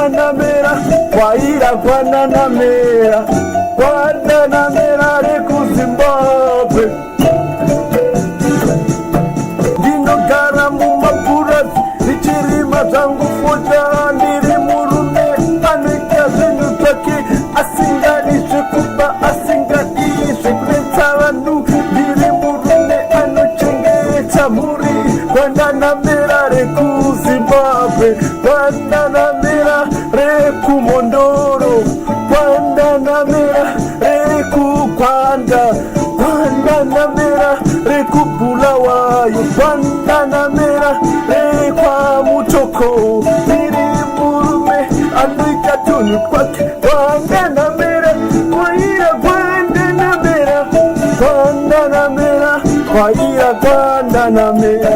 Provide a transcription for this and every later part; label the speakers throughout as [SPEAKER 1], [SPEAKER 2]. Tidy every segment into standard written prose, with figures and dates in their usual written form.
[SPEAKER 1] Guantanamera, Guaira Guantanamera, Guantanamera reku Zimbabwe. Dino karamu mapurat, nichirima zangu fuja, ndiri murume, anika zinutaki, asinganishe kuba, asinganishe kunetaranu, ndiri murume, anuchenge chamuri, Guantanamera reku Zimbabwe, Guantanamera reku Mondoro, Guantanamera reku Kwanda, Guantanamera reku Bulawayo, Guantanamera rekwa Mutoko, ndiri murume andika tunu kwake, Guantanamera Guaira Guantanamera, Guantanamera Guaira Guantanamera,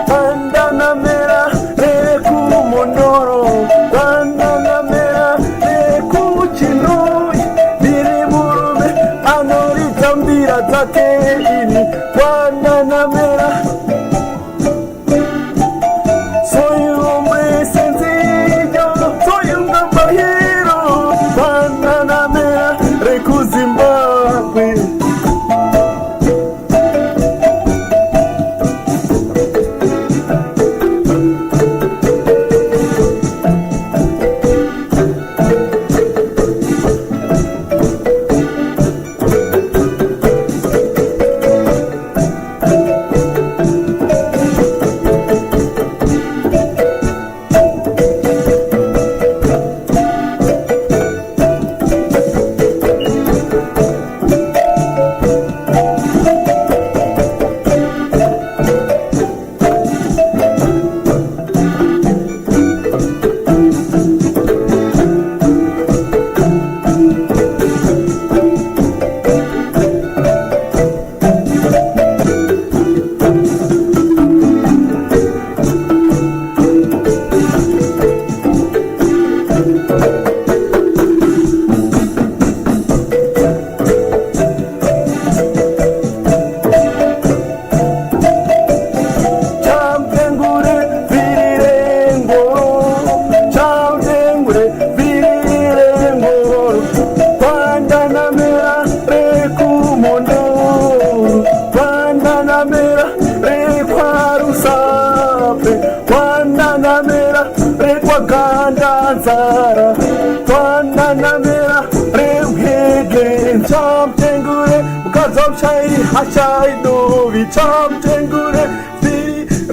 [SPEAKER 1] Guantanamera reku Mondoro, Guantanamera reku Chinoi, ndiri murume anoritambira zake ini, Guantanamera soy un hombre sencillo, soy un caballero, Guantanamera reku Zimbabwe. Guantanamera reku Mondoro, Guantanamera rekwa Rusape, Guantanamera rekwa Gandanzara, Guantanamera reuhege Chamtengure, Ukazamshai hashai novi Chamtengure,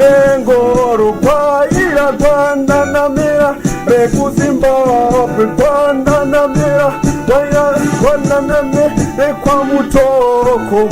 [SPEAKER 1] Rengoro Guaira Guantanamera reku Zimbabwe, Guantanamera Guantanamera rekwa Mutoko.